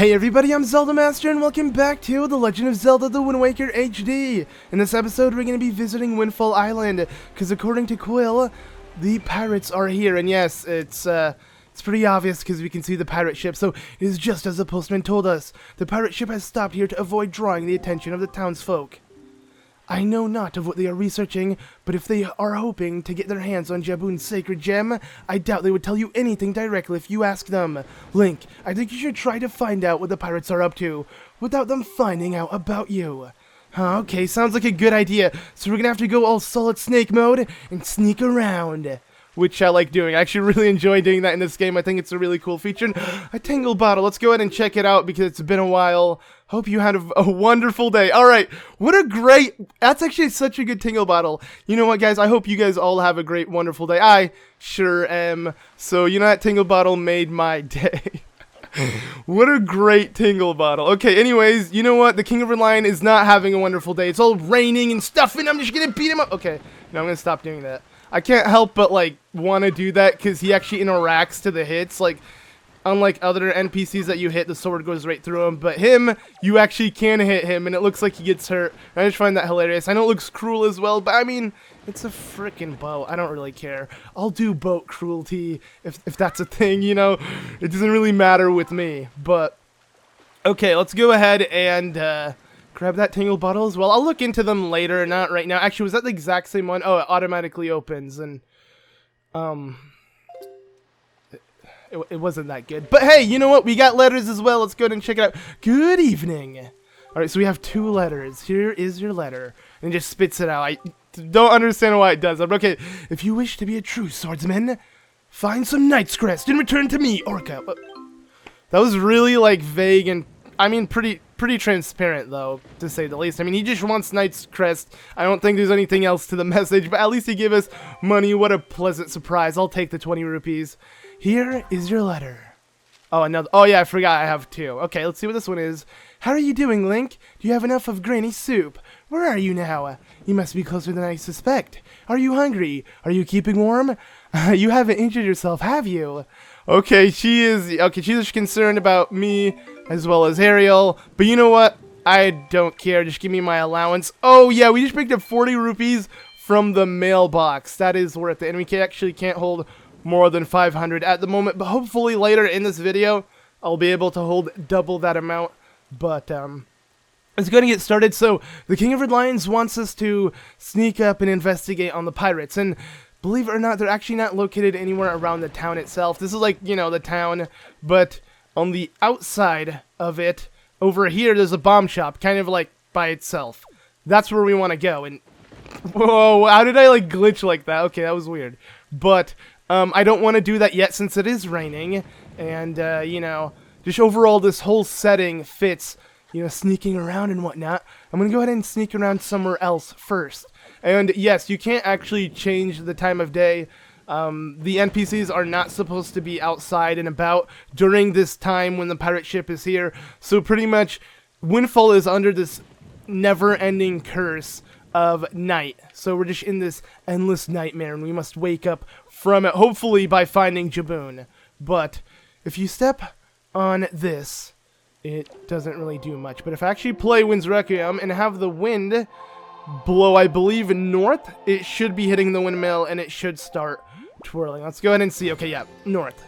Hey everybody, I'm ZeldaMaster and welcome back to The Legend of Zelda The Wind Waker HD. In this episode, we're going to be visiting Windfall Island, because according to Quill, the pirates are here. And yes, it's pretty obvious because we can see the pirate ship, so it is just as the postman told us. The pirate ship has stopped here to avoid drawing the attention of the townsfolk. I know not of what they are researching, but if they are hoping to get their hands on Jabun's sacred gem, I doubt they would tell you anything directly if you ask them. Link, I think you should try to find out what the pirates are up to, without them finding out about you. Okay, sounds like a good idea, so we're gonna have to go all solid snake mode and sneak around. Which I like doing. I actually really enjoy doing that in this game. I think it's a really cool feature. A Tingle Bottle. Let's go ahead and check it out because it's been a while. Hope you had a wonderful day. Alright, what a great... That's actually such a good Tingle Bottle. You know what, guys? I hope you guys all have a great, wonderful day. I sure am. So, you know, that Tingle Bottle made my day. What a great Tingle Bottle. Okay, anyways, you know what? The King of Lion is not having a wonderful day. It's all raining and stuff, and I'm just gonna beat him up. Okay, no, I'm gonna stop doing that. I can't help but, like, want to do that because he actually interacts to the hits. Like, unlike other NPCs that you hit, the sword goes right through him. But him, you actually can hit him, and it looks like he gets hurt. I just find that hilarious. I know it looks cruel as well, but I mean, it's a freaking boat. I don't really care. I'll do boat cruelty if that's a thing, you know? It doesn't really matter with me. But, okay, let's go ahead and, grab that Tingle Bottle as well. I'll look into them later, not right now. Actually, was that the exact same one? Oh, it automatically opens, and, it wasn't that good. But hey, you know what? We got letters as well. Let's go ahead and check it out. Good evening. Alright, so we have 2 letters. Here is your letter. And it just spits it out. I don't understand why it does that. Okay, if you wish to be a true swordsman, find some Knight's Crest and return to me, Orca. That was really, like, vague and, I mean, pretty transparent, though, to say the least. I mean, he just wants Knight's Crest. I don't think there's anything else to the message, but at least he gave us money. What a pleasant surprise. I'll take the 20 rupees. Here is your letter. Oh, another. Oh, yeah, I forgot I have 2. Okay, let's see what this one is. How are you doing, Link? Do you have enough of granny soup? Where are you now? You must be closer than I suspect. Are you hungry? Are you keeping warm? You haven't injured yourself, have you? Okay, she's just concerned about me as well as Ariel. But you know what? I don't care. Just give me my allowance. Oh, yeah, we just picked up 40 rupees from the mailbox. That is worth it. And we actually can't hold more than 500 at the moment. But hopefully later in this video, I'll be able to hold double that amount. But, let's go and get started. So, the King of Red Lions wants us to sneak up and investigate on the pirates. And believe it or not, they're actually not located anywhere around the town itself. This is like, you know, the town, but on the outside of it, over here, there's a bomb shop, kind of like by itself. That's where we want to go. And whoa, how did I like glitch like that? Okay, that was weird. But I don't want to do that yet since it is raining. And, you know, just overall, this whole setting fits, you know, sneaking around and whatnot. I'm going to go ahead and sneak around somewhere else first. And yes, you can't actually change the time of day. The NPCs are not supposed to be outside and about during this time when the pirate ship is here. So pretty much, Windfall is under this never-ending curse of night. So we're just in this endless nightmare, and we must wake up from it, hopefully by finding Jabun. But if you step on this, it doesn't really do much. But if I actually play Wind's Requiem and have the wind blow, I believe, north, it should be hitting the windmill and it should start twirling. Let's go ahead and see. Okay, yeah, north.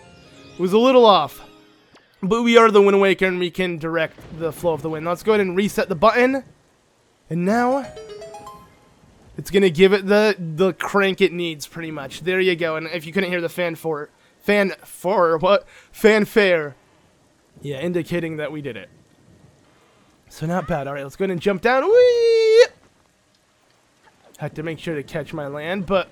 It was a little off, but we are the Wind Waker and we can direct the flow of the wind. Let's go ahead and reset the button, and now it's gonna give it the crank it needs, pretty much. There you go. And if you couldn't hear the fanfare, yeah, indicating that we did it. So not bad. All right, let's go ahead and jump down. Whee! Had to make sure to catch my land, but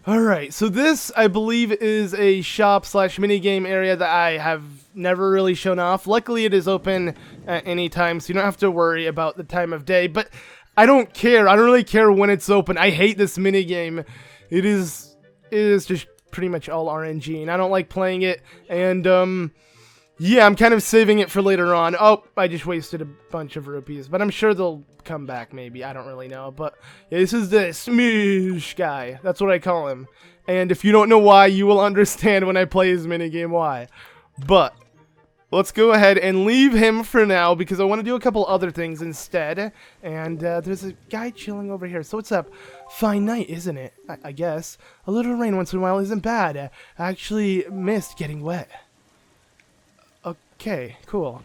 alright, so this, I believe, is a shop/minigame area that I have never really shown off. Luckily, it is open at any time, so you don't have to worry about the time of day, but I don't care. I don't really care when it's open. I hate this minigame. It is just pretty much all RNG, and I don't like playing it, and, yeah, I'm kind of saving it for later on. Oh, I just wasted a bunch of rupees, but I'm sure they'll come back maybe. I don't really know, but yeah, this is the Smoosh guy. That's what I call him. And if you don't know why, you will understand when I play his minigame why. But let's go ahead and leave him for now because I want to do a couple other things instead. And there's a guy chilling over here. So what's up? Fine night, isn't it? I guess. A little rain once in a while isn't bad. I actually missed getting wet. Okay, cool.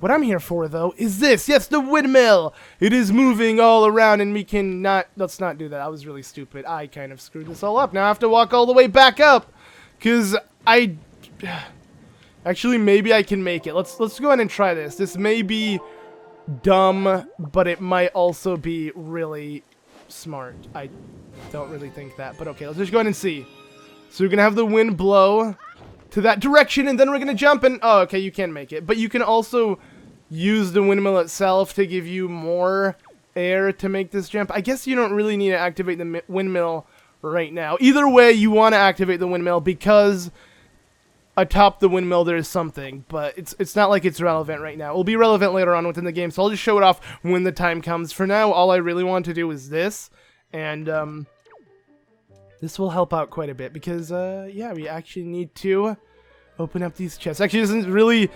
What I'm here for, though, is this. Yes, the windmill. It is moving all around, and we can not... Let's not do that. I was really stupid. I kind of screwed this all up. Now I have to walk all the way back up. Because I... Actually, maybe I can make it. Let's go ahead and try this. This may be dumb, but it might also be really smart. I don't really think that, but okay. Let's just go ahead and see. So we're going to have the wind blow to that direction, and then we're going to jump and... Oh, okay, you can make it. But you can also use the windmill itself to give you more air to make this jump. I guess you don't really need to activate the windmill right now. Either way, you want to activate the windmill because atop the windmill there is something, but it's not like it's relevant right now. It will be relevant later on within the game, so I'll just show it off when the time comes. For now, all I really want to do is this, and this will help out quite a bit because, yeah, we actually need to open up these chests. Actually, this isn't really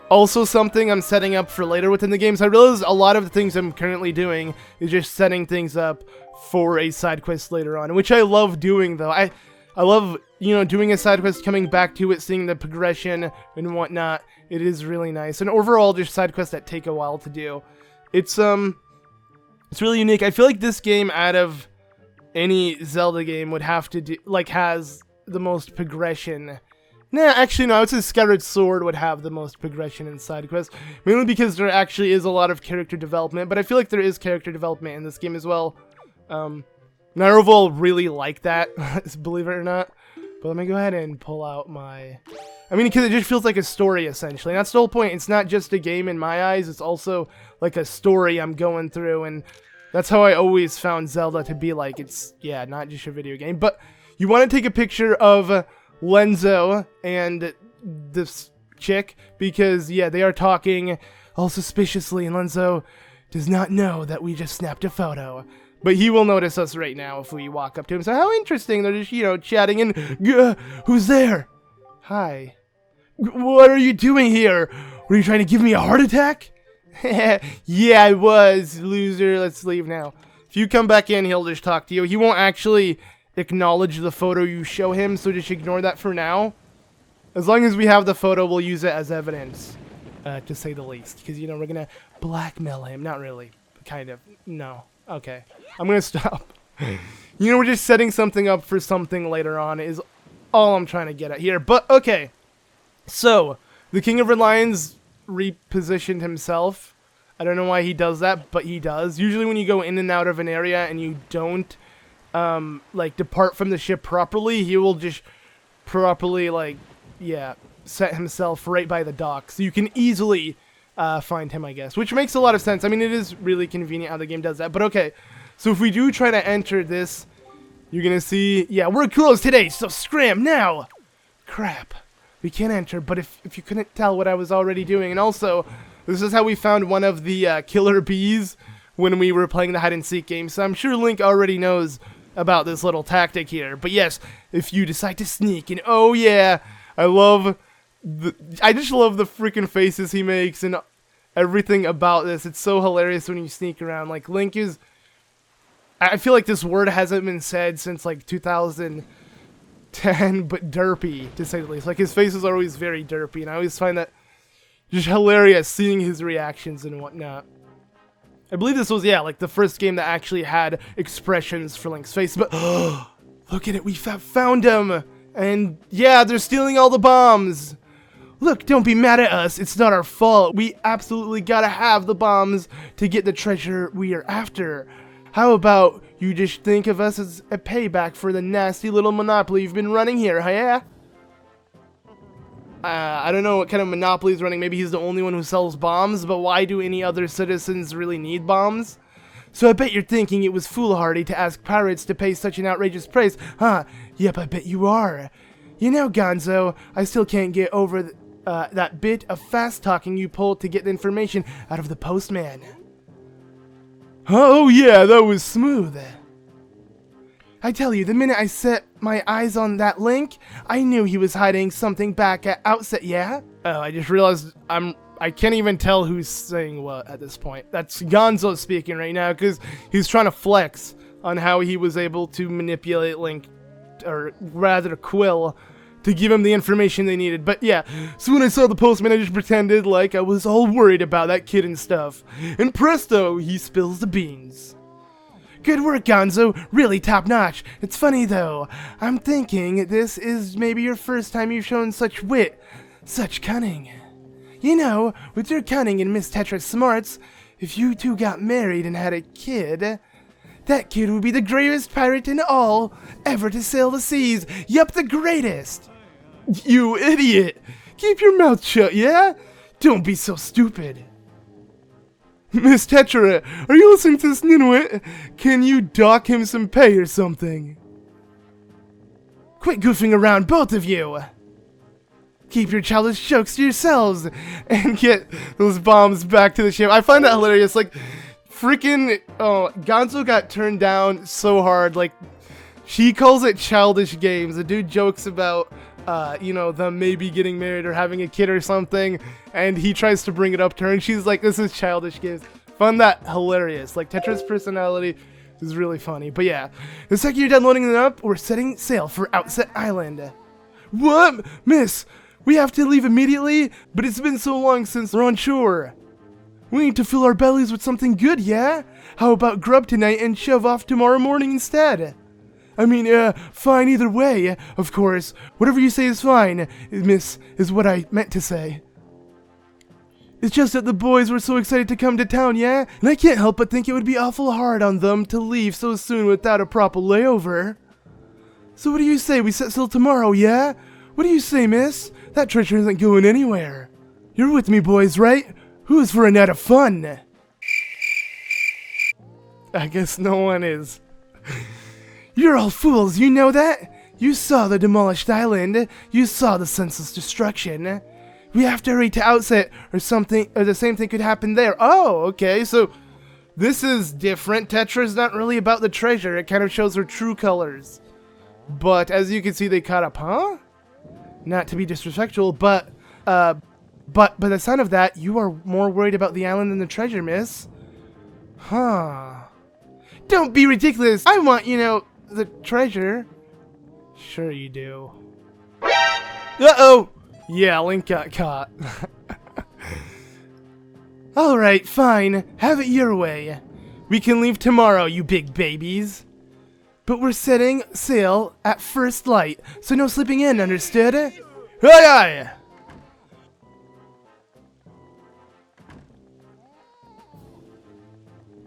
also something I'm setting up for later within the game. So I realize a lot of the things I'm currently doing is just setting things up for a side quest later on, which I love doing, though. I love, you know, doing a side quest, coming back to it, seeing the progression and whatnot. It is really nice. And overall, just side quests that take a while to do. It's really unique. I feel like this game, out of any Zelda game, would have to do, like, has the most progression. Nah, actually, no, I would say Skyward Sword would have the most progression in side quests, mainly because there actually is a lot of character development, but I feel like there is character development in this game as well. Nayru will really like that, believe it or not. But let me go ahead and pull out my... I mean, because it just feels like a story, essentially. And that's the whole point. It's not just a game in my eyes, it's also like a story I'm going through, and that's how I always found Zelda to be like. It's, yeah, not just a video game. But you want to take a picture of Lenzo and this chick, because, yeah, they are talking all suspiciously, and Lenzo does not know that we just snapped a photo. But he will notice us right now if we walk up to him. So how interesting. They're just, you know, chatting, and who's there? Hi. What are you doing here? Were you trying to give me a heart attack? Yeah, I was, loser. Let's leave now. If you come back in, he'll just talk to you. He won't actually acknowledge the photo you show him, so just ignore that for now. As long as we have the photo, we'll use it as evidence, to say the least. Because, you know, we're going to blackmail him. Not really. Kind of. No. Okay. I'm going to stop. You know, we're just setting something up for something later on is all I'm trying to get at here. But, okay. So, the King of Red Lions repositioned himself. I don't know why he does that, but he does. Usually when you go in and out of an area and you don't, like, depart from the ship properly, he will just properly, like, yeah, set himself right by the dock. So you can easily find him, I guess. Which makes a lot of sense. I mean, it is really convenient how the game does that. But, okay. So if we do try to enter this, you're going to see, yeah, we're closed today, so scram now. Crap. We can't enter, but if you couldn't tell what I was already doing. And also, this is how we found one of the killer bees when we were playing the hide-and-seek game. So I'm sure Link already knows about this little tactic here. But yes, if you decide to sneak, and oh yeah, I just love the freaking faces he makes and everything about this. It's so hilarious when you sneak around. Like, Link is... I feel like this word hasn't been said since, like, 2010, but derpy, to say the least. Like, his face is always very derpy, and I always find that just hilarious, seeing his reactions and whatnot. I believe this was, yeah, like, the first game that actually had expressions for Link's face, but look at it, we found him! And, yeah, they're stealing all the bombs! Look, don't be mad at us, it's not our fault. We absolutely gotta have the bombs to get the treasure we are after. How about you just think of us as a payback for the nasty little monopoly you've been running here, huh? Yeah? I don't know what kind of monopoly he's running. Maybe he's the only one who sells bombs, but why do any other citizens really need bombs? So I bet you're thinking it was foolhardy to ask pirates to pay such an outrageous price, huh? Yep, I bet you are. You know, Gonzo, I still can't get over that bit of fast-talking you pulled to get the information out of the postman. Oh yeah, that was smooth. I tell you, the minute I set my eyes on that Link, I knew he was hiding something back at Outset, yeah? Oh, I just realized I can't even tell who's saying what at this point. That's Gonzo speaking right now, because he's trying to flex on how he was able to manipulate Link, or rather Quill, to give him the information they needed. But yeah, so when I saw the postman, I just pretended like I was all worried about that kid and stuff. And presto, he spills the beans. Good work, Gonzo. Really top-notch. It's funny, though. I'm thinking this is maybe your first time you've shown such wit, such cunning. You know, with your cunning and Miss Tetra's smarts, if you two got married and had a kid, that kid would be the greatest pirate in all ever to sail the seas. Yup, the greatest. You idiot. Keep your mouth shut, yeah? Don't be so stupid. Miss Tetra, are you listening to this Ninwit? Can you dock him some pay or something? Quit goofing around, both of you! Keep your childish jokes to yourselves and get those bombs back to the ship. I find that hilarious. Like, freaking, Gonzo got turned down so hard. Like, she calls it childish games. The dude jokes about, you know, them maybe getting married or having a kid or something, and he tries to bring it up to her, and she's like, this is childish games. Find that hilarious. Like, Tetra's personality is really funny. But yeah, the second you're done loading it up, we're setting sail for Outset Island. What? Miss, we have to leave immediately, but it's been so long since we're on shore. We need to fill our bellies with something good, yeah? How about grub tonight and shove off tomorrow morning instead? I mean, fine either way, of course. Whatever you say is fine, miss, is what I meant to say. It's just that the boys were so excited to come to town, yeah? And I can't help but think it would be awful hard on them to leave so soon without a proper layover. So what do you say we set sail tomorrow, yeah? What do you say, miss? That treasure isn't going anywhere. You're with me, boys, right? Who's for a night of fun? I guess no one is. You're all fools, you know that? You saw the demolished island. You saw the senseless destruction. We have to hurry to Outset or something, or the same thing could happen there. Oh, okay, so this is different. Tetra's not really about the treasure. It kind of shows her true colors. But as you can see, they caught up, huh? Not to be disrespectful, but by the sound of that, you are more worried about the island than the treasure, miss. Huh. Don't be ridiculous. I want, you know, the treasure. Sure you do. Uh-oh. Yeah, Link got caught. Alright, fine. Have it your way. We can leave tomorrow, you big babies. But we're setting sail at first light, so no sleeping in, understood? Aye aye!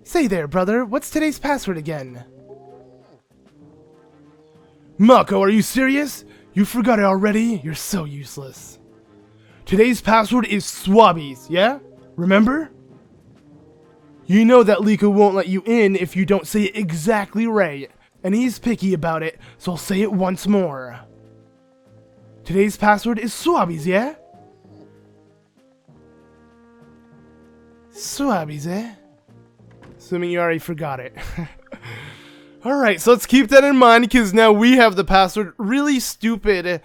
Say there, brother, what's today's password again? Mako, are you serious? You forgot it already? You're so useless. Today's password is Swabbies, yeah? Remember? You know that Liko won't let you in if you don't say it exactly right. And he's picky about it, so I'll say it once more. Today's password is Swabbies, yeah? Swabbies, eh? Assuming you already forgot it. Alright, so let's keep that in mind, because now we have the password. Really stupid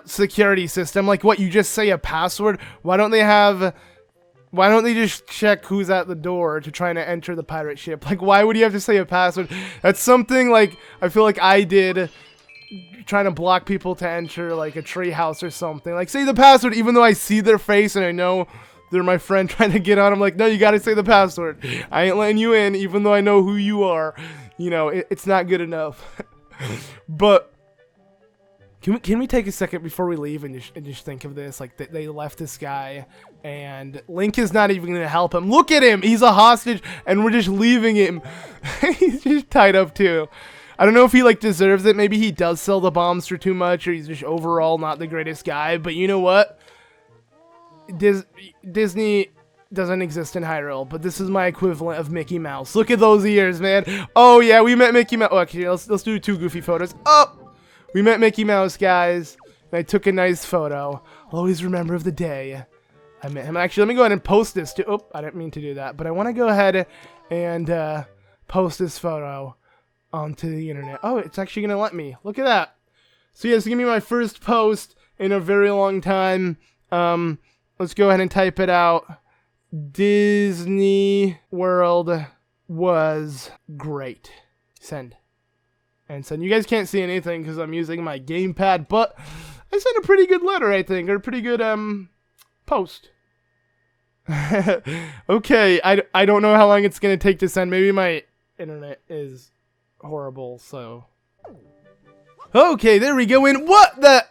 security system. Like, what, you just say a password? Why don't they just check who's at the door to try to enter the pirate ship? Like, why would you have to say a password? That's something, like, I feel like I did trying to block people to enter, like, a tree house or something. Like, say the password, even though I see their face and I know they're my friend trying to get on. I'm like, no, you gotta say the password. I ain't letting you in, even though I know who you are. You know, it's not good enough. But can we take a second before we leave and just think of this? Like, they left this guy, and Link is not even going to help him. Look at him! He's a hostage, and we're just leaving him. He's just tied up, too. I don't know if he, like, deserves it. Maybe he does sell the bombs for too much, or he's just overall not the greatest guy. But you know what? Disney doesn't exist in Hyrule, but this is my equivalent of Mickey Mouse. Look at those ears, man. Oh, yeah, we met Mickey Mouse. Oh, okay, let's do 2 goofy photos. Oh! We met Mickey Mouse, guys, and I took a nice photo. I'll always remember of the day I met him. Actually, let me go ahead and post this too. Oh, I didn't mean to do that, but I want to go ahead and post this photo onto the internet. Oh, it's actually going to let me. Look at that. So yeah, this is going to be my first post in a very long time. Let's go ahead and type it out. Disney World was great. Send. And send. You guys can't see anything because I'm using my gamepad, but I sent a pretty good letter, I think, or a pretty good post. Okay, I don't know how long it's gonna take to send. Maybe my internet is horrible, so. Okay, there we go. In what the?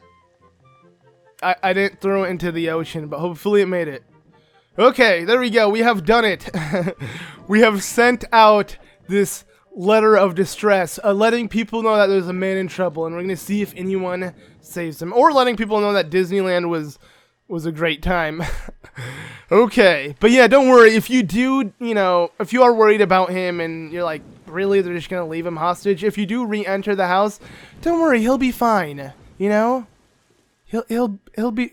I didn't throw it into the ocean, but hopefully it made it. Okay, there we go. We have done it. We have sent out this letter of distress, letting people know that there's a man in trouble, and we're gonna see if anyone saves him, or letting people know that Disneyland was a great time. Okay, but yeah, don't worry. If you do, if you are worried about him and you're like, really, they're just gonna leave him hostage. If you do re-enter the house, don't worry, he'll be fine. He'll be.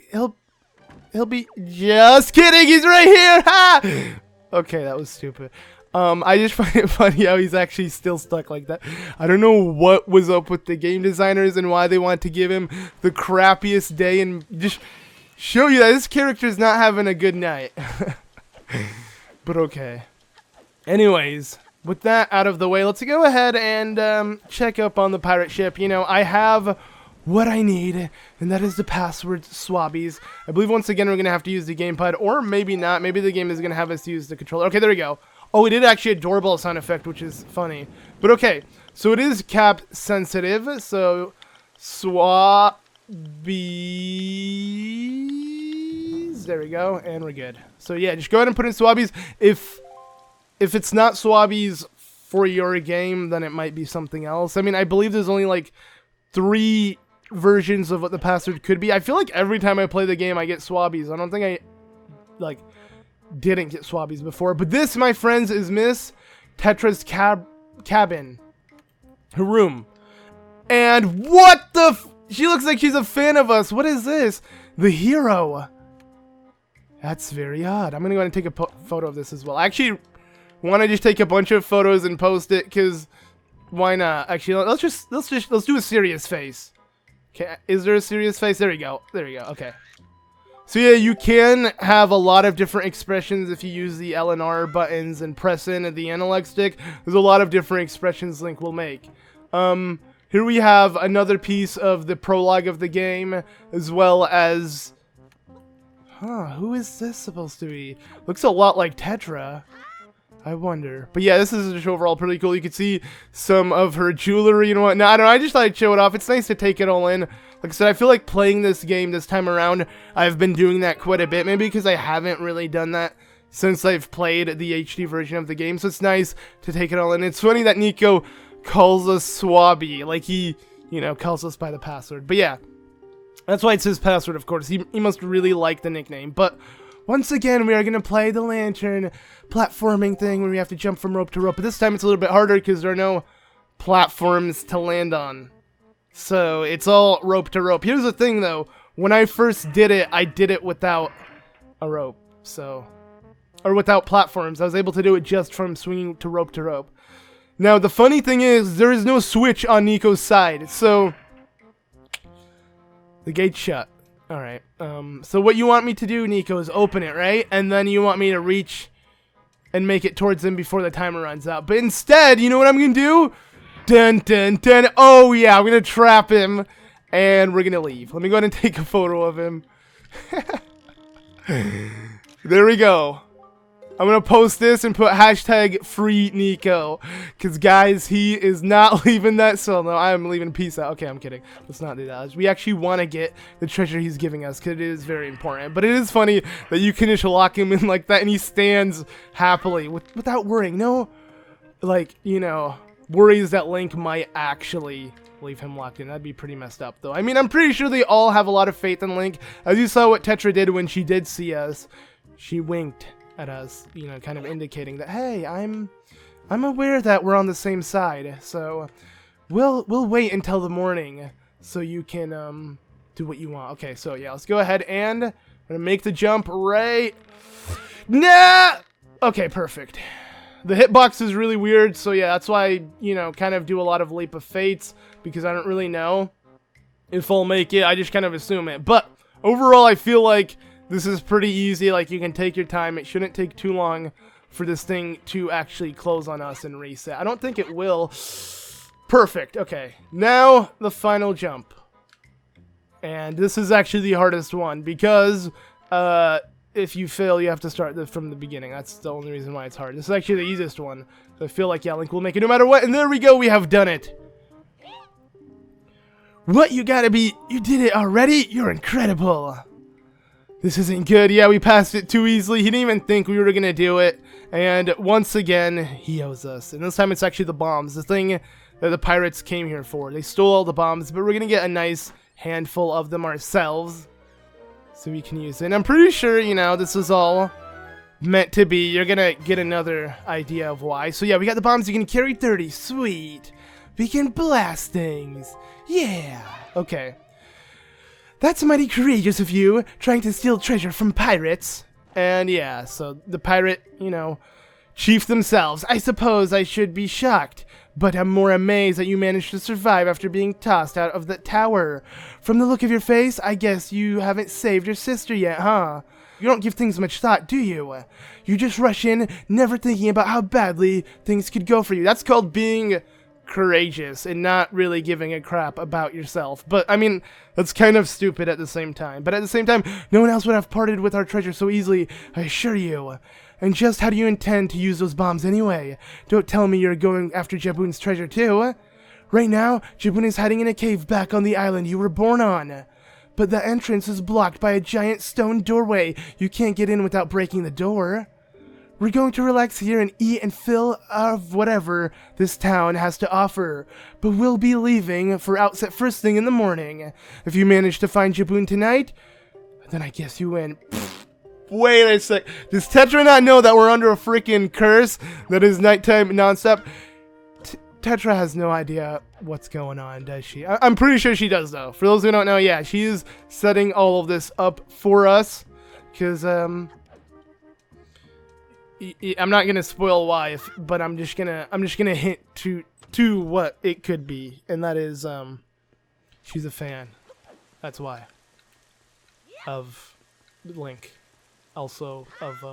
Just kidding. He's right here. Ha! Okay, that was stupid. I just find it funny how he's actually still stuck like that. I don't know what was up with the game designers and why they want to give him the crappiest day and just show you that this character's not having a good night. But okay. Anyways, with that out of the way, let's go ahead and check up on the pirate ship. I have what I need, and that is the password swabbies. I believe once again we're going to have to use the gamepad, or maybe not. Maybe the game is going to have us use the controller. Okay, there we go. Oh, it did actually a doorbell sound effect, which is funny. But okay, so it is cap sensitive, so swabbies. There we go, and we're good. So yeah, just go ahead and put in swabbies. If it's not swabbies for your game, then it might be something else. I mean, I believe there's only like 3 versions of what the password could be. I feel like every time I play the game, I get swabbies. I don't think I didn't get swabbies before. But this, my friends, is Miss Tetra's cabin. Her room. And what the she looks like she's a fan of us. What is this? The hero. That's very odd. I'm gonna go ahead and take a photo of this as well. I actually want to just take a bunch of photos and post it, because why not? Actually, let's do a serious face. Okay, is there a serious face? There we go. There we go. Okay. So yeah, you can have a lot of different expressions if you use the L and R buttons and press in the analog stick. There's a lot of different expressions Link will make. Here we have another piece of the prologue of the game, as well as... who is this supposed to be? Looks a lot like Tetra. I wonder. But yeah, this is just overall pretty cool. You can see some of her jewelry and whatnot. I don't know, I just thought I'd show it off. It's nice to take it all in. Like I said, I feel like playing this game this time around, I've been doing that quite a bit. Maybe because I haven't really done that since I've played the HD version of the game. So it's nice to take it all in. It's funny that Nico calls us Swabby. Like he, calls us by the password. But yeah, that's why it's his password, of course. He must really like the nickname. But once again, we are going to play the lantern platforming thing where we have to jump from rope to rope. But this time it's a little bit harder because there are no platforms to land on. So it's all rope to rope. Here's the thing, though. When I first did it, I did it without a rope. Or without platforms. I was able to do it just from swinging to rope to rope. Now, the funny thing is, there is no switch on Nico's side. So the gate's shut. Alright, so what you want me to do, Nico, is open it, right? And then you want me to reach and make it towards him before the timer runs out. But instead, you know what I'm gonna do? Dun, dun, dun. Oh, yeah, I'm gonna trap him, and we're gonna leave. Let me go ahead and take a photo of him. There we go. I'm gonna post this and put hashtag free Nico. Because, guys, he is not leaving that cell. No, I am leaving. Peace out. Okay, I'm kidding. Let's not do that. We actually want to get the treasure he's giving us, because it is very important. But it is funny that you can just lock him in like that, and he stands happily without worrying. No, worries that Link might actually leave him locked in. That'd be pretty messed up, though. I mean, I'm pretty sure they all have a lot of faith in Link. As you saw what Tetra did when she did see us. She winked at us, kind of indicating that, hey, I'm aware that we're on the same side, so we'll wait until the morning so you can do what you want. Okay, so yeah, let's go ahead and I'm gonna make the jump right. Nah. Okay, perfect. The hitbox is really weird, so yeah, that's why I kind of do a lot of leap of fates, because I don't really know if I'll make it. I just kind of assume it. But overall, I feel like This is pretty easy. Like, you can take your time. It shouldn't take too long for this thing to actually close on us and reset. I don't think it will. Perfect. Okay. Now, the final jump. And this is actually the hardest one because if you fail, you have to start from the beginning. That's the only reason why it's hard. This is actually the easiest one. So I feel like, yeah, Link will make it no matter what. And there we go. We have done it. What? You gotta be... You did it already? You're incredible. This isn't good. Yeah, we passed it too easily. He didn't even think we were gonna do it. And once again, he owes us. And this time it's actually the bombs. The thing that the pirates came here for. They stole all the bombs, but we're gonna get a nice handful of them ourselves. So we can use it. And I'm pretty sure, you know, this is all meant to be. You're gonna get another idea of why. So yeah, we got the bombs. You can carry 30. Sweet. We can blast things. Yeah. Okay. That's mighty courageous of you, trying to steal treasure from pirates. And yeah, so the pirate, you know, chief themselves. I suppose I should be shocked, but I'm more amazed that you managed to survive after being tossed out of the tower. From the look of your face, I guess you haven't saved your sister yet, huh? You don't give things much thought, do you? You just rush in, never thinking about how badly things could go for you. That's called being courageous and not really giving a crap about yourself. But I mean, that's kind of stupid at the same time. But at the same time, no one else would have parted with our treasure so easily, I assure you. And just how do you intend to use those bombs anyway? Don't tell me you're going after Jabun's treasure too. Right now, Jabun is hiding in a cave back on the island you were born on. But the entrance is blocked by a giant stone doorway. You can't get in without breaking the door. We're going to relax here and eat and fill of whatever this town has to offer. But we'll be leaving for Outset first thing in the morning. If you manage to find Jabun tonight, then I guess you win. Wait a sec. Does Tetra not know that we're under a freaking curse that is nighttime nonstop? Tetra has no idea what's going on, does she? I'm pretty sure she does, though. For those who don't know, yeah, she is setting all of this up for us. Because, I'm not gonna spoil why, but I'm just gonna hint to what it could be, and that is she's a fan. That's why. Of Link, also of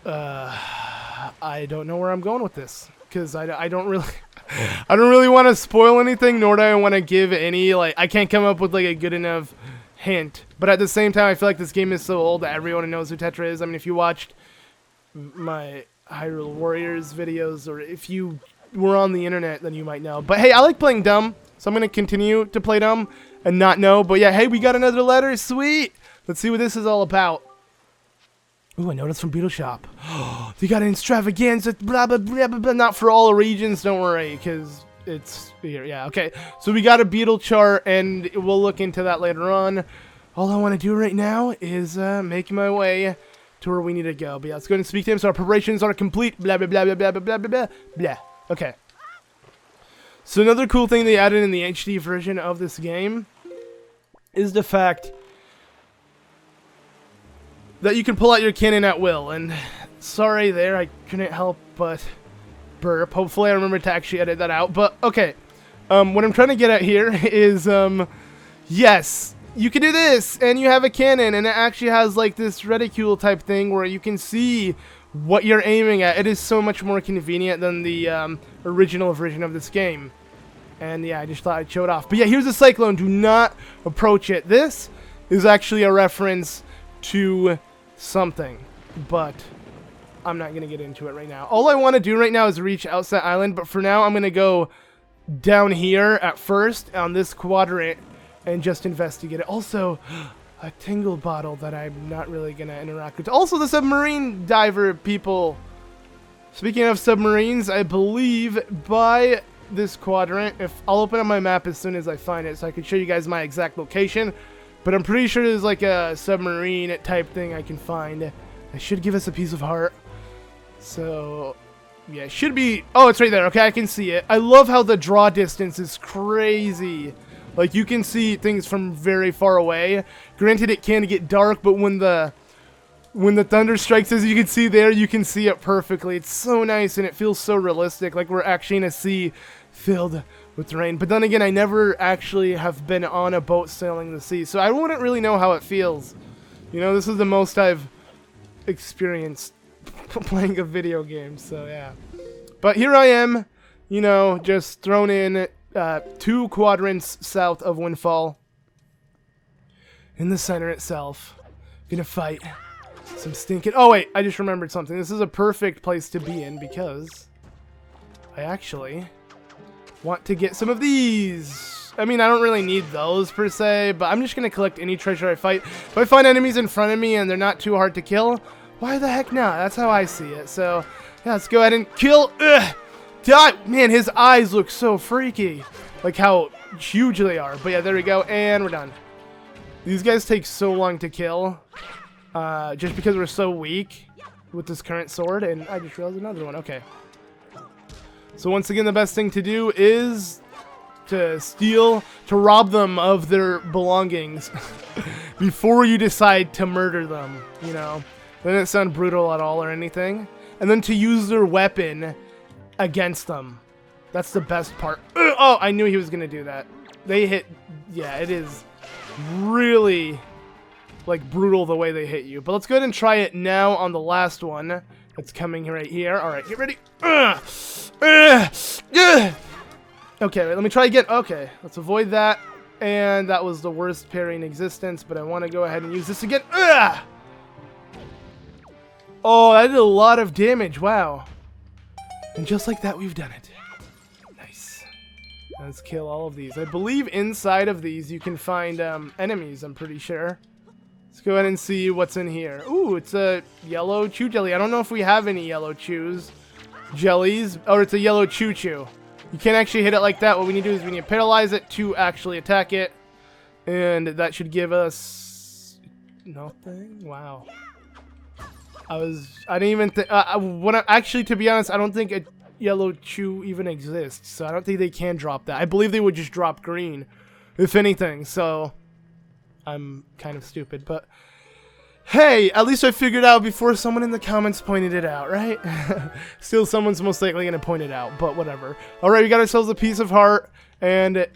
I don't know where I'm going with this because I don't really want to spoil anything, nor do I want to give any, like, I can't come up with like a good enough hint. But at the same time, I feel like this game is so old that everyone knows who Tetra is. I mean, if you watched my Hyrule Warriors videos, or if you were on the internet, then you might know. But hey, I like playing dumb, so I'm going to continue to play dumb and not know. But yeah, hey, we got another letter. Sweet. Let's see what this is all about. Ooh, a notice from Beetle Shop. They got an extravaganza, blah, blah, blah, blah, blah. Not for all regions, don't worry, because it's here. Yeah, okay. So we got a beetle chart, and we'll look into that later on. All I want to do right now is make my way to where we need to go. But yeah, let's go and speak to him. So our preparations are complete. Blah, blah, blah, blah, blah, blah, blah, blah, blah. Okay. So another cool thing they added in the HD version of this game is the fact that you can pull out your cannon at will. And sorry there, I couldn't help but burp. Hopefully I remember to actually edit that out. But okay, what I'm trying to get at here is, yes, you can do this, and you have a cannon, and it actually has like this reticule type thing where you can see what you're aiming at. It is so much more convenient than the original version of this game. And yeah, I just thought I'd show it off. But yeah, here's a cyclone. Do not approach it. This is actually a reference to something, but I'm not going to get into it right now. All I want to do right now is reach Outset Island, but for now I'm going to go down here at first on this quadrant and just investigate it. Also, a Tingle Bottle that I'm not really going to interact with. Also, the submarine diver people. Speaking of submarines, I believe by this quadrant, if I'll open up my map as soon as I find it so I can show you guys my exact location. But I'm pretty sure there's like a submarine type thing I can find. It should give us a piece of heart. So, yeah, it should be... Oh, it's right there. Okay, I can see it. I love how the draw distance is crazy. Like, you can see things from very far away. Granted, it can get dark, but when the thunder strikes, as you can see there, you can see it perfectly. It's so nice, and it feels so realistic. Like we're actually in a sea filled with the rain. But then again, I never actually have been on a boat sailing the sea, so I wouldn't really know how it feels. You know, this is the most I've experienced playing a video game, so yeah. But here I am, you know, just thrown in 2 quadrants south of Windfall. In the center itself. Gonna fight some stinking... Oh wait, I just remembered something. This is a perfect place to be in because I actually want to get some of these. I mean, I don't really need those per se, but I'm just gonna collect any treasure I fight. If I find enemies in front of me and they're not too hard to kill, why the heck not? That's how I see it. So yeah, let's go ahead and kill. Ugh! Die! Man, his eyes look so freaky. Like how huge they are. But yeah, there we go, and we're done. These guys take so long to kill, just because we're so weak with this current sword, and I just realized another one. Okay. So once again, the best thing to do is to steal, to rob them of their belongings before you decide to murder them, you know. They didn't sound brutal at all or anything. And then to use their weapon against them. That's the best part. Oh, I knew he was going to do that. They hit... Yeah, it is really, like, brutal the way they hit you. But let's go ahead and try it now on the last one. It's coming right here. All right, get ready. Okay, wait, let me try again. Okay, let's avoid that. And that was the worst parry in existence, but I want to go ahead and use this again. Oh, that did a lot of damage. Wow. And just like that, we've done it. Nice. Let's kill all of these. I believe inside of these you can find enemies, I'm pretty sure. Let's go ahead and see what's in here. Ooh, it's a yellow chew jelly. I don't know if we have any yellow chews. Jellies. Or it's a yellow choo-choo. You can't actually hit it like that. What we need to do is we need to paralyze it to actually attack it. And that should give us... nothing? Wow. I didn't even think... actually, to be honest, I don't think a yellow chew even exists. So I don't think they can drop that. I believe they would just drop green, if anything. So I'm kind of stupid. But hey, at least I figured out before someone in the comments pointed it out, right? Still, someone's most likely going to point it out, but whatever. Alright, we got ourselves a piece of heart. And...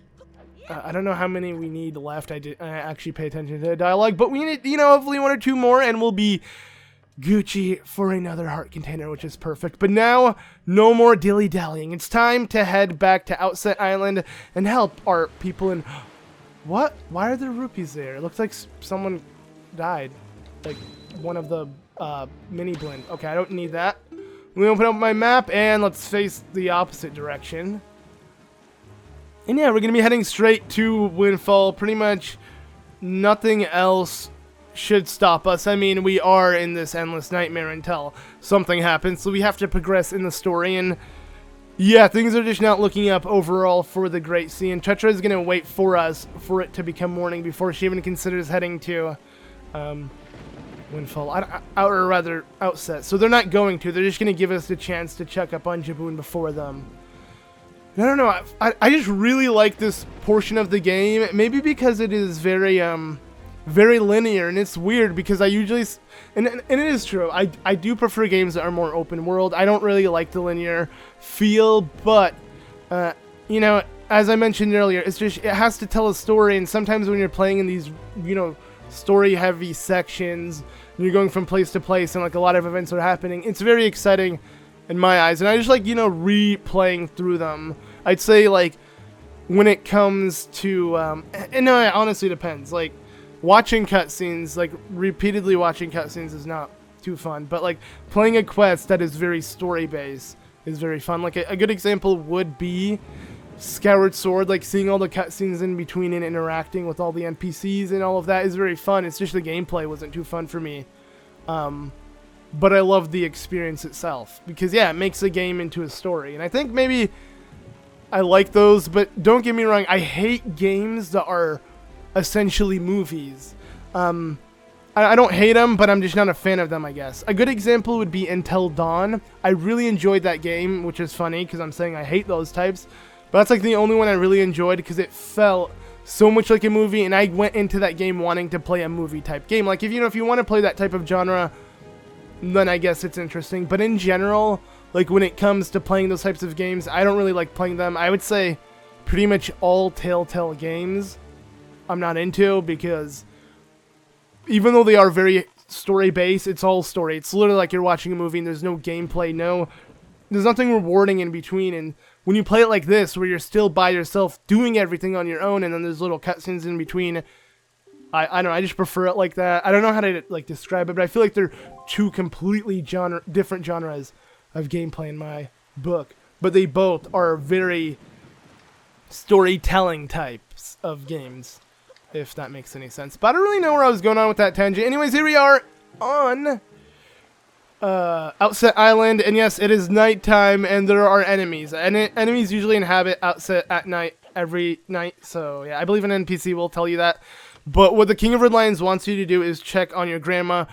I don't know how many we need left. I actually pay attention to the dialogue. But we need, you know, hopefully 1 or 2 more. And we'll be... Gucci for another heart container, which is perfect. But now, no more dilly-dallying. It's time to head back to Outset Island and help our people in... What? Why are there rupees there? It looks like someone died. Like, one of the mini blend. Okay, I don't need that. Let me open up my map, and let's face the opposite direction. And yeah, we're going to be heading straight to Windfall. Pretty much nothing else should stop us. I mean, we are in this endless nightmare until something happens, so we have to progress in the story, and yeah, things are just not looking up overall for the Great Sea, and Tetra is going to wait for us for it to become morning before she even considers heading to Windfall, or rather Outset. So they're not going to, they're just going to give us the chance to check up on Jabun before them. I don't know, I just really like this portion of the game, maybe because it is very linear, and it's weird because I usually, and it is true, I do prefer games that are more open world. I don't really like the linear feel, but you know, as I mentioned earlier, it's just, it has to tell a story, and sometimes when you're playing in these, you know, story heavy sections, and you're going from place to place and like a lot of events are happening, it's very exciting in my eyes, and I just like, you know, replaying through them. I'd say like when it comes to and no, it honestly depends, like watching cutscenes, like repeatedly watching cutscenes is not too fun, but like playing a quest that is very story based is very fun. Like a good example would be Skyward Sword, like seeing all the cutscenes in between and interacting with all the NPCs and all of that is very fun. It's just the gameplay wasn't too fun for me, but I love the experience itself because yeah, it makes the game into a story, and I think maybe I like those. But don't get me wrong, I hate games that are essentially movies. I don't hate them, but I'm just not a fan of them, I guess. A good example would be Until Dawn. I really enjoyed that game, which is funny because I'm saying I hate those types, but that's like the only one I really enjoyed because it felt so much like a movie, and I went into that game wanting to play a movie type game. Like if you want to play that type of genre, then I guess it's interesting, but in general, like when it comes to playing those types of games, I don't really like playing them. I would say pretty much all Telltale games I'm not into, because even though they are very story-based, it's all story. It's literally like you're watching a movie and there's no gameplay, there's nothing rewarding in between. And when you play it like this, where you're still by yourself doing everything on your own, and then there's little cutscenes in between, I don't know, I just prefer it like that. I don't know how to like describe it, but I feel like they're two completely different genres of gameplay in my book. But they both are very storytelling types of games, if that makes any sense. But I don't really know where I was going on with that tangent. Anyways, here we are on Outset Island, and yes, it is nighttime, and there are enemies. And enemies usually inhabit Outset at night, every night. So yeah, I believe an NPC will tell you that. But what the King of Red Lions wants you to do is check on your grandma.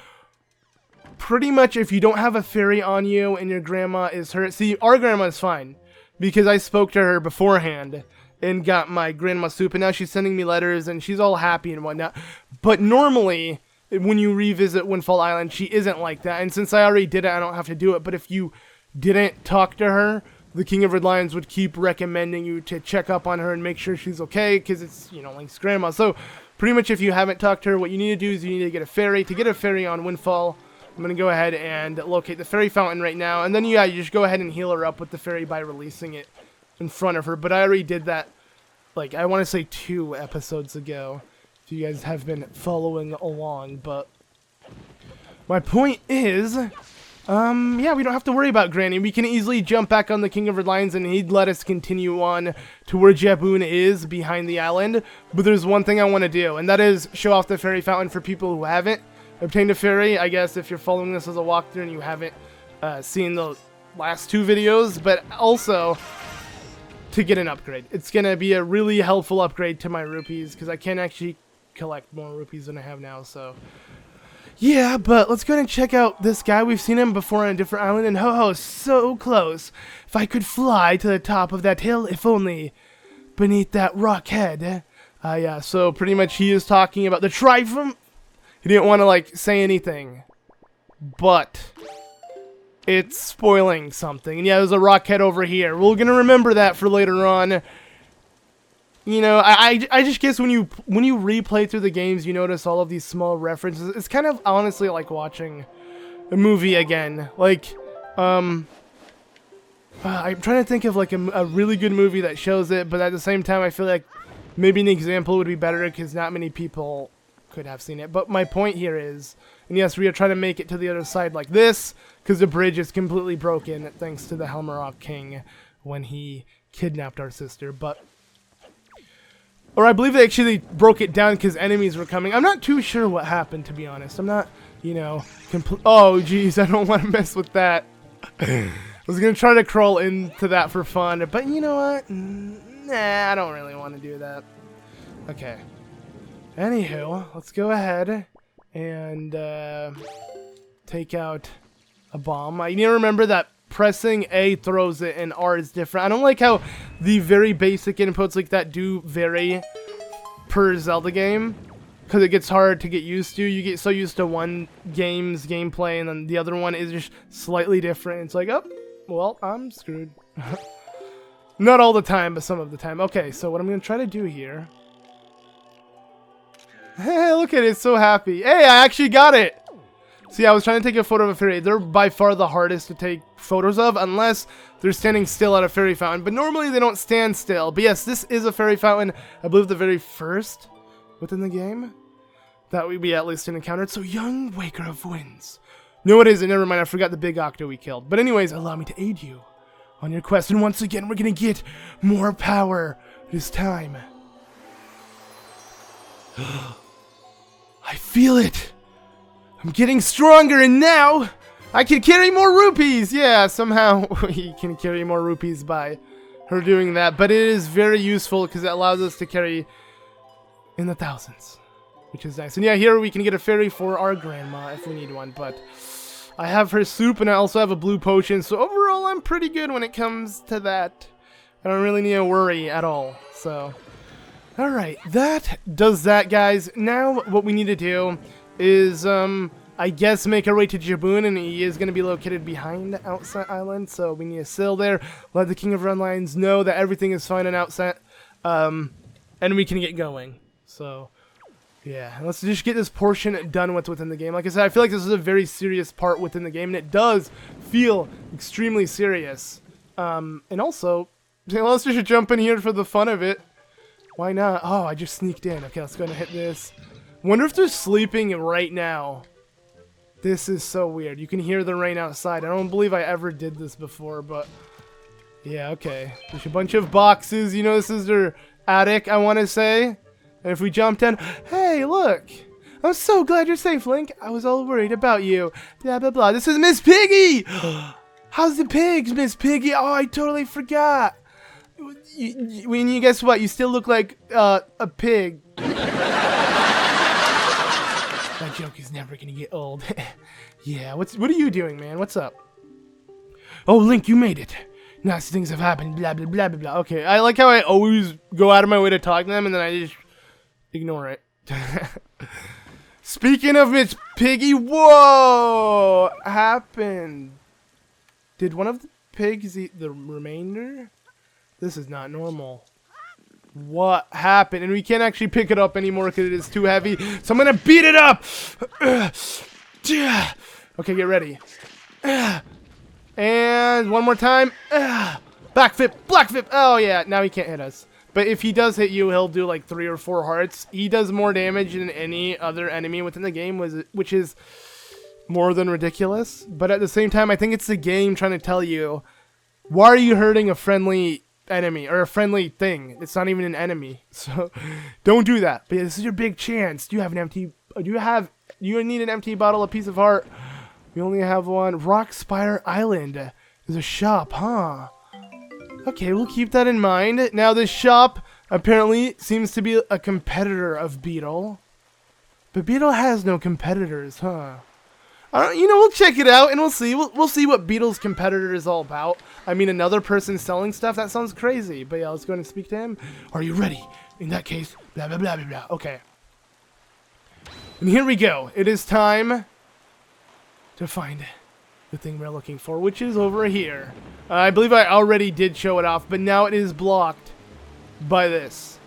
Pretty much, if you don't have a fairy on you and your grandma is hurt. See, our grandma is fine, because I spoke to her beforehand and got my grandma soup, and now she's sending me letters, and she's all happy and whatnot. But normally, when you revisit Windfall Island, she isn't like that, and since I already did it, I don't have to do it. But if you didn't talk to her, the King of Red Lions would keep recommending you to check up on her and make sure she's okay, because it's, you know, Link's grandma. So, pretty much if you haven't talked to her, what you need to do is you need to get a fairy. To get a fairy on Windfall, I'm going to go ahead and locate the fairy fountain right now, and then, yeah, you just go ahead and heal her up with the fairy by releasing it in front of her. But I already did that, like, I want to say 2 episodes ago, if you guys have been following along. But my point is, yeah, we don't have to worry about Granny. We can easily jump back on the King of Red Lions, and he'd let us continue on to where Jabun is behind the island. But there's one thing I want to do, and that is show off the fairy fountain for people who haven't obtained a fairy. I guess if you're following this as a walkthrough and you haven't seen the last 2 videos, but also to get an upgrade. It's going to be a really helpful upgrade to my rupees, because I can actually collect more rupees than I have now, so yeah. But let's go ahead and check out this guy. We've seen him before on a different island, and ho-ho, so close. If I could fly to the top of that hill, if only beneath that rock head. Yeah, so pretty much he is talking about the triumph. He didn't want to, like, say anything, but it's spoiling something. And yeah, there's a rock head over here. We're gonna remember that for later on. You know, I just guess when you replay through the games, you notice all of these small references. It's kind of honestly like watching a movie again. Like, I'm trying to think of like a really good movie that shows it, but at the same time, I feel like maybe an example would be better, because not many people could have seen it. But my point here is, and yes, we are trying to make it to the other side like this, because the bridge is completely broken thanks to the Helmarok King when he kidnapped our sister. But, or I believe they actually broke it down because enemies were coming. I'm not too sure what happened, to be honest. I'm not, you know, oh geez, I don't want to mess with that. I was gonna try to crawl into that for fun, but you know what? Nah, I don't really want to do that. Okay. Anywho, let's go ahead and take out a bomb. I need to remember that pressing A throws it and R is different. I don't like how the very basic inputs like that do vary per Zelda game, because it gets hard to get used to. You get so used to one game's gameplay, and then the other one is just slightly different. It's like, oh, well, I'm screwed. Not all the time, but some of the time. Okay, so what I'm going to try to do here... Hey, look at it, it's so happy. Hey, I actually got it! See, I was trying to take a photo of a fairy. They're by far the hardest to take photos of, unless they're standing still at a fairy fountain. But normally they don't stand still. But yes, this is a fairy fountain. I believe the very first within the game that we at least encountered. So, young Waker of Winds. No, it isn't. Never mind, I forgot the big octo we killed. But anyways, allow me to aid you on your quest. And once again, we're going to get more power this time. I feel it. I'm getting stronger, and now I can carry more rupees. Yeah, somehow we can carry more rupees by her doing that. But it is very useful because it allows us to carry in the thousands, which is nice. And yeah, here we can get a fairy for our grandma if we need one. But I have her soup, and I also have a blue potion. So overall, I'm pretty good when it comes to that. I don't really need to worry at all. So... Alright, that does that, guys. Now, what we need to do is, I guess, make our way to Jabun, and he is going to be located behind Outset Island, so we need to sail there, let the King of Red Lions know that everything is fine on Outset and we can get going. So, yeah, let's just get this portion done within the game. Like I said, I feel like this is a very serious part within the game, and it does feel extremely serious. And also, let's just jump in here for the fun of it. Why not? Oh, I just sneaked in. Okay, let's go ahead and hit this. Wonder if they're sleeping right now. This is so weird. You can hear the rain outside. I don't believe I ever did this before, but yeah, okay. There's a bunch of boxes. You know, this is their attic, I want to say. And if we jumped in, hey, look. I'm so glad you're safe, Link. I was all worried about you. Blah, blah, blah. This is Miss Piggy. How's the pigs, Miss Piggy? Oh, I totally forgot. You guess what? You still look like a pig. That joke is never gonna get old. Yeah, what are you doing, man? What's up? Oh, Link, you made it. Nasty things have happened. Blah, blah, blah, blah, blah. Okay, I like how I always go out of my way to talk to them, and then I just ignore it. Speaking of Miss Piggy, whoa! Happened. Did one of the pigs eat the remainder? This is not normal. What happened? And we can't actually pick it up anymore because it is too heavy. So I'm going to beat it up. Okay, get ready. And one more time. Backflip, blackflip. Oh, yeah. Now he can't hit us. But if he does hit you, he'll do like 3 or 4 hearts. He does more damage than any other enemy within the game, which is more than ridiculous. But at the same time, I think it's the game trying to tell you, why are you hurting a friendly enemy or a friendly thing? It's not even an enemy, so don't do that. But yeah, this is your big chance. Do you have an empty? You need an empty bottle, a piece of heart. We only have one. Rock Spire Island. There's a shop, huh? Okay, we'll keep that in mind. Now this shop apparently seems to be a competitor of Beetle, but Beetle has no competitors, huh? You know, we'll check it out and we'll see. We'll see what Beetle's competitor is all about. I mean, another person selling stuff? That sounds crazy. But yeah, let's go ahead and speak to him. Are you ready? In that case, blah, blah, blah, blah, blah. Okay. And here we go. It is time to find the thing we're looking for, which is over here. I believe I already did show it off, but now it is blocked by this.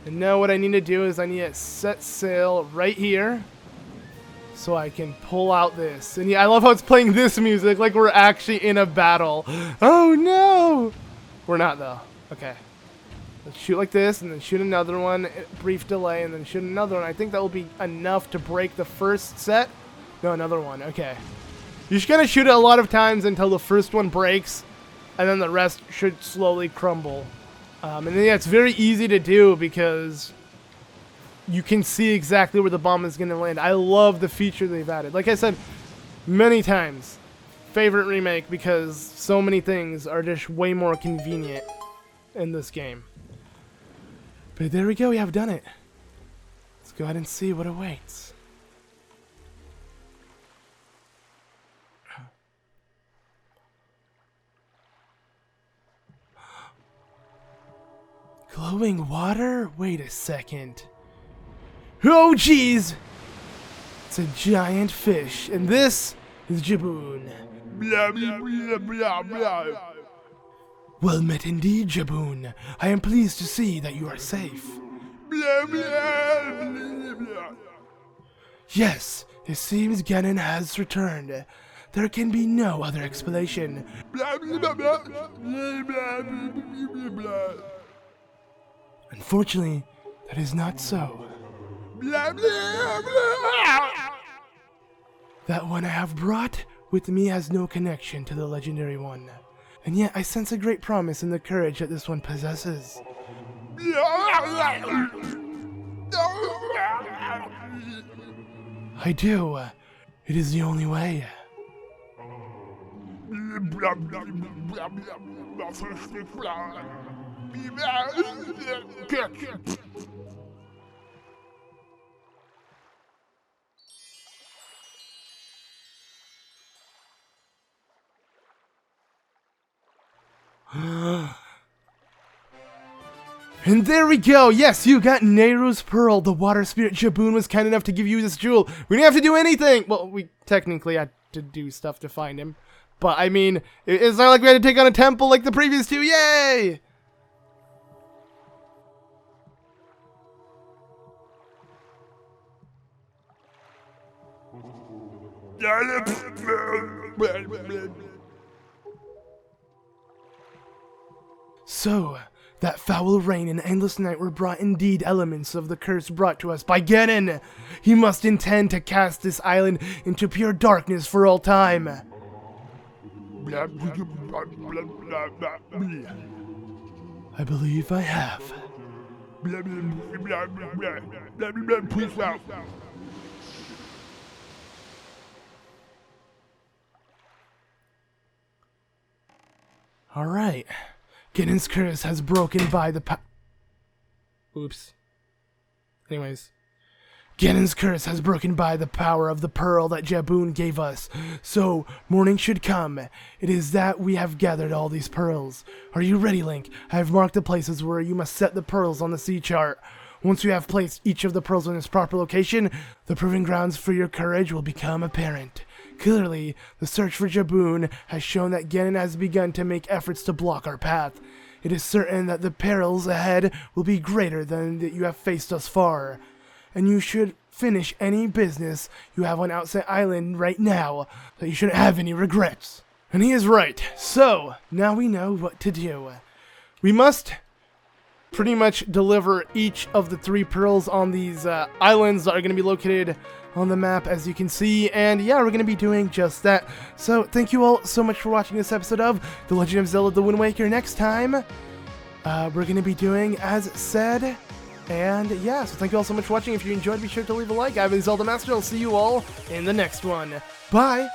And now what I need to do is I need to set sail right here, so I can pull out this. And yeah, I love how it's playing this music like we're actually in a battle. Oh no! We're not though. Okay. Let's shoot like this and then shoot another one. Brief delay and then shoot another one. I think that will be enough to break the first set. No, another one. Okay. You're just gonna shoot it a lot of times until the first one breaks, and then the rest should slowly crumble. And then yeah, it's very easy to do because you can see exactly where the bomb is going to land. I love the feature they've added. Like I said many times, favorite remake because so many things are just way more convenient in this game. But there we go, we have done it. Let's go ahead and see what awaits. Glowing water? Wait a second. Oh, jeez! It's a giant fish, and this is Jabun. Blah, blah, blah, blah, blah. Well met indeed, Jabun. I am pleased to see that you are safe. Blah, blah, blah, blah. Yes, it seems Ganon has returned. There can be no other explanation. Blah, blah, blah, blah, blah, blah, blah, blah. Unfortunately, that is not so. Blah, blah, blah. That one I have brought with me has no connection to the legendary one. And yet I sense a great promise in the courage that this one possesses. I do. It is the only way. And there we go. Yes, you got Nayru's Pearl. The water spirit Jabun was kind enough to give you this jewel. We didn't have to do anything. Well, we technically had to do stuff to find him. But, I mean, it's not like we had to take on a temple like the previous two. Yay! So, that foul rain and endless night were brought indeed elements of the curse brought to us by Ganon. He must intend to cast this island into pure darkness for all time. I believe I have. Alright. Ganon's curse has broken by the Oops. Anyways. Ganon's curse has broken by the power of the pearl that Jabun gave us. So, morning should come. It is that we have gathered all these pearls. Are you ready, Link? I have marked the places where you must set the pearls on the sea chart. Once you have placed each of the pearls in its proper location, the proving grounds for your courage will become apparent. Clearly, the search for Jabun has shown that Ganon has begun to make efforts to block our path. It is certain that the perils ahead will be greater than that you have faced thus far. And you should finish any business you have on Outset Island right now, so you shouldn't have any regrets. And he is right. So, now we know what to do. We must pretty much deliver each of the 3 pearls on these islands that are going to be located on the map, as you can see, and yeah, we're going to be doing just that. So, thank you all so much for watching this episode of The Legend of Zelda The Wind Waker. Next time, we're going to be doing as said. And yeah, so thank you all so much for watching. If you enjoyed, be sure to leave a like. I've been ZeldaMaster. I'll see you all in the next one. Bye!